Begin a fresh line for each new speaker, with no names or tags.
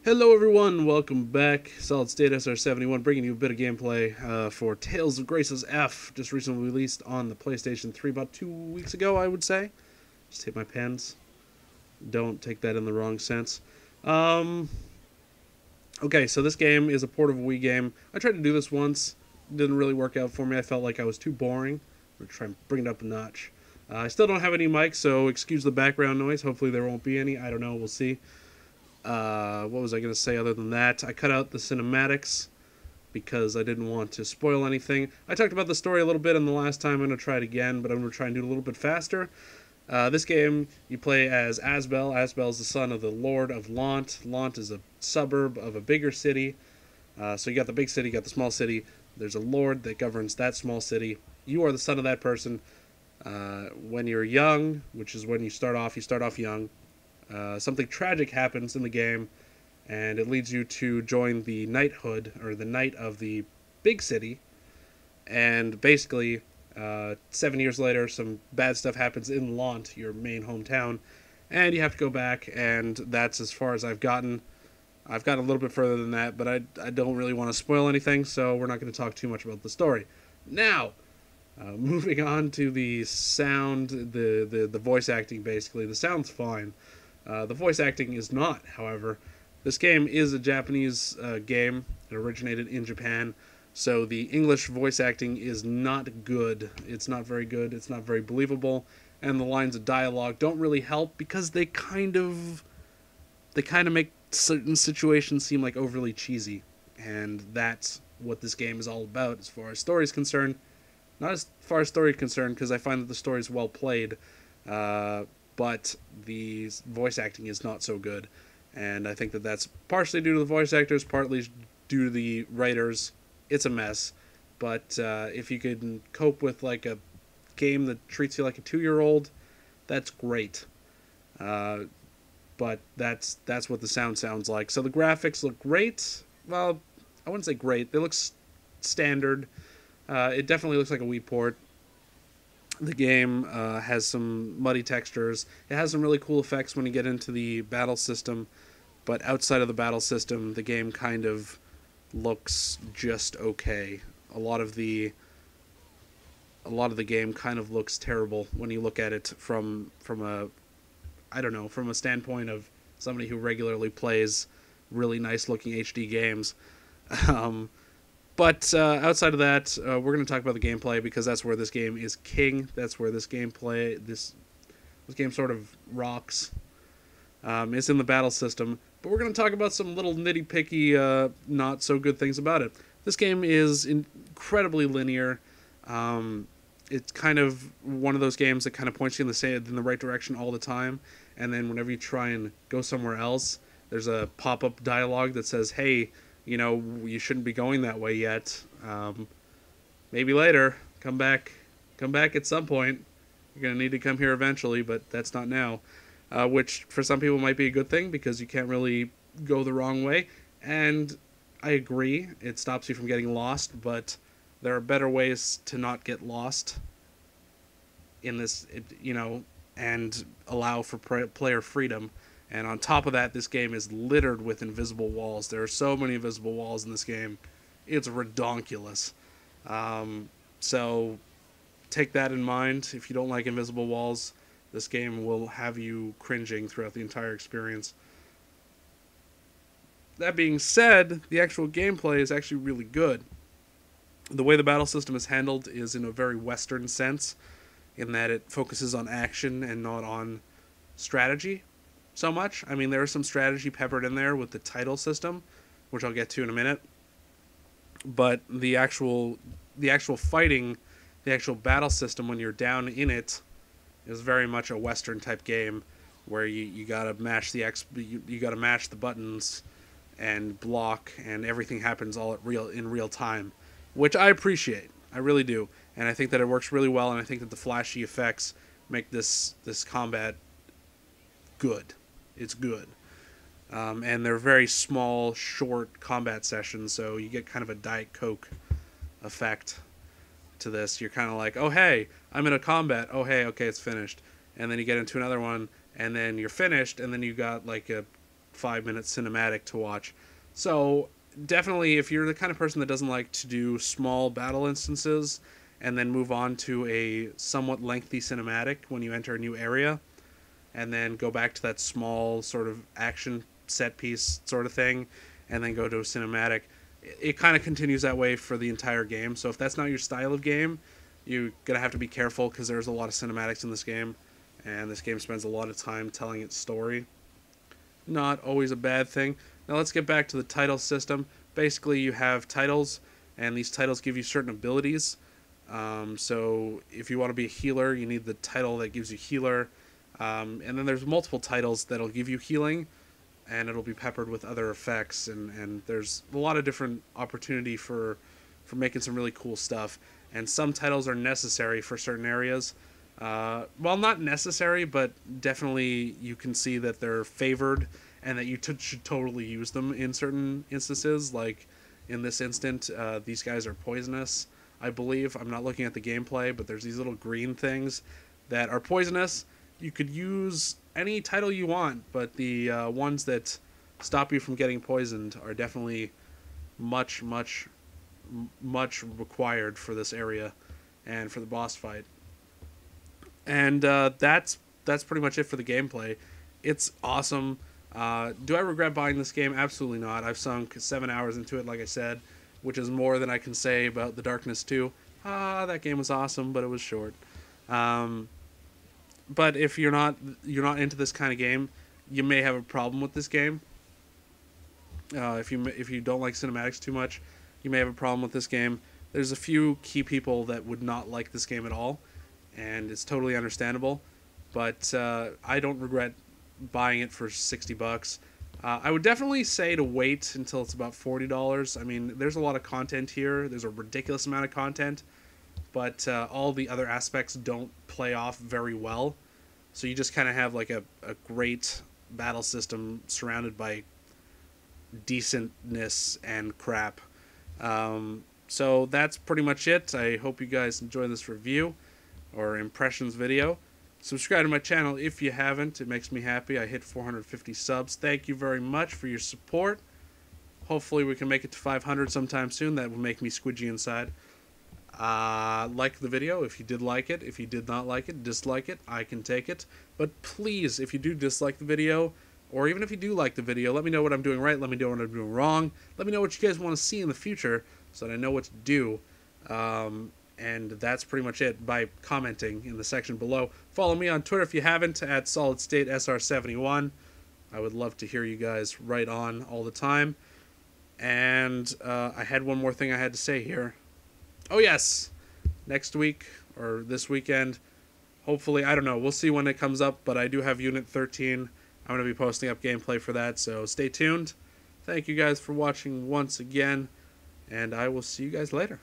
Hello everyone, welcome back. Solid State SR71 bringing you a bit of gameplay for Tales of Graces F, just recently released on the PlayStation 3 about 2 weeks ago, I would say. Just hit my pens. Don't take that in the wrong sense. Okay, so this game is a port of a Wii game. I tried to do this once. Didn't really work out for me. I felt like I was too boring. I'm going to try and bring it up a notch. I still don't have any mics, so excuse the background noise. Hopefully there won't be any. I don't know. We'll see. What was I going to say other than that? I cut out the cinematics because I didn't want to spoil anything. I talked about the story a little bit in the last time. I'm going to try it again, but I'm going to try and do it a little bit faster. This game, you play as Asbel. Asbel is the son of the Lord of Lant. Lant is a suburb of a bigger city. So you got the big city, you got the small city. There's a lord that governs that small city. You are the son of that person. When you're young, which is when you start off young. Something tragic happens in the game, and it leads you to join the knighthood, or the knight of the big city. And basically, 7 years later, some bad stuff happens in Lant, your main hometown, and you have to go back, and that's as far as I've gotten. I've gotten a little bit further than that, but I don't really want to spoil anything, so we're not going to talk too much about the story. Now, moving on to the sound, the voice acting, basically. The sound's fine. The voice acting is not, however. This game is a Japanese game. It originated in Japan, so the English voice acting is not good. It's not very good. It's not very believable, and the lines of dialogue don't really help because they kind of make certain situations seem like overly cheesy, and that's what this game is all about as far as story is concerned. Not as far as story is concerned, because I find that the story is well played. But the voice acting is not so good, and I think that that's partially due to the voice actors, partly due to the writers. It's a mess, but if you can cope with like a game that treats you like a 2-year-old, that's great. But that's what the sound sounds like. So the graphics look great. Well, I wouldn't say great. They look standard. It definitely looks like a Wii port. The game has some muddy textures. It has some really cool effects when you get into the battle system, but outside of the battle system, the game kind of looks just okay. A lot of the game kind of looks terrible when you look at it from a standpoint of somebody who regularly plays really nice looking HD games. But outside of that, we're going to talk about the gameplay because that's where this game is king. That's where this game sort of rocks. It's in the battle system, but we're going to talk about some little nitty-picky, not so good things about it. This game is incredibly linear. It's kind of one of those games that kind of points you in the right direction all the time, and then whenever you try and go somewhere else, there's a pop-up dialogue that says, "Hey, you shouldn't be going that way yet. Maybe later. Come back at some point. You're going to need to come here eventually, but that's not now." Which for some people might be a good thing because you can't really go the wrong way. And I agree, it stops you from getting lost, but there are better ways to not get lost in this, and allow for player freedom. And on top of that, this game is littered with invisible walls. There are so many invisible walls in this game. It's redonkulous. So take that in mind. If you don't like invisible walls, this game will have you cringing throughout the entire experience. That being said, the actual gameplay is actually really good. The way the battle system is handled is in a very Western sense, in that it focuses on action and not on strategy so much. I mean, there is some strategy peppered in there with the title system, which I'll get to in a minute. But the actual fighting, the actual battle system when you're down in it, is very much a Western type game where you gotta mash you gotta mash the buttons and block, and everything happens all in real time, which I appreciate. I really do, and I think that it works really well. And I think that the flashy effects make this combat good. It's good. And they're very small, short combat sessions, so you get kind of a Diet Coke effect to this. You're kind of like, oh, hey, I'm in a combat. Oh, hey, okay, it's finished. And then you get into another one, and then you're finished, and then you got like a 5-minute cinematic to watch. So definitely, if you're the kind of person that doesn't like to do small battle instances and then move on to a somewhat lengthy cinematic when you enter a new area, and then go back to that small sort of action set piece sort of thing, and then go to a cinematic, it kind of continues that way for the entire game. So if that's not your style of game, you're gonna have to be careful, because there's a lot of cinematics in this game, and this game spends a lot of time telling its story. Not always a bad thing. Now let's get back to the title system. Basically, you have titles, and these titles give you certain abilities. So if you want to be a healer, you need the title that gives you healer. And then there's multiple titles that'll give you healing, and it'll be peppered with other effects. And there's a lot of different opportunity for making some really cool stuff. And some titles are necessary for certain areas. Well, not necessary, but definitely you can see that they're favored, and that you should totally use them in certain instances. Like in this instant, these guys are poisonous, I believe. I'm not looking at the gameplay, but there's these little green things that are poisonous. You could use any title you want, but the ones that stop you from getting poisoned are definitely much required for this area and for the boss fight. And that's pretty much it for the gameplay. It's awesome. Do I regret buying this game? Absolutely not. I've sunk 7 hours into it, like I said, which is more than I can say about The Darkness 2. That game was awesome, but it was short. But if you're not into this kind of game, you may have a problem with this game. If you don't like cinematics too much, you may have a problem with this game. There's a few key people that would not like this game at all, and it's totally understandable. But I don't regret buying it for $60. I would definitely say to wait until it's about $40. I mean, there's a lot of content here. There's a ridiculous amount of content, but all the other aspects don't play off very well. So you just kind of have like a great battle system surrounded by decentness and crap. So that's pretty much it. I hope you guys enjoy this review or impressions video. Subscribe to my channel if you haven't. It makes me happy. I hit 450 subs. Thank you very much for your support. Hopefully we can make it to 500 sometime soon. That will make me squidgy inside. Like the video if you did like it. If you did not like it, dislike it. I can take it. But please, if you do dislike the video, or even if you do like the video, let me know what I'm doing right. Let me know what I'm doing wrong. Let me know what you guys want to see in the future so that I know what to do. And that's pretty much it, by commenting in the section below. Follow me on Twitter if you haven't, at SolidStateSR71. I would love to hear you guys write on all the time. And I had one more thing I had to say here. Oh yes, next week or this weekend, hopefully, I don't know, we'll see when it comes up, but I do have Unit 13. I'm going to be posting up gameplay for that, so stay tuned. Thank you guys for watching once again, and I will see you guys later.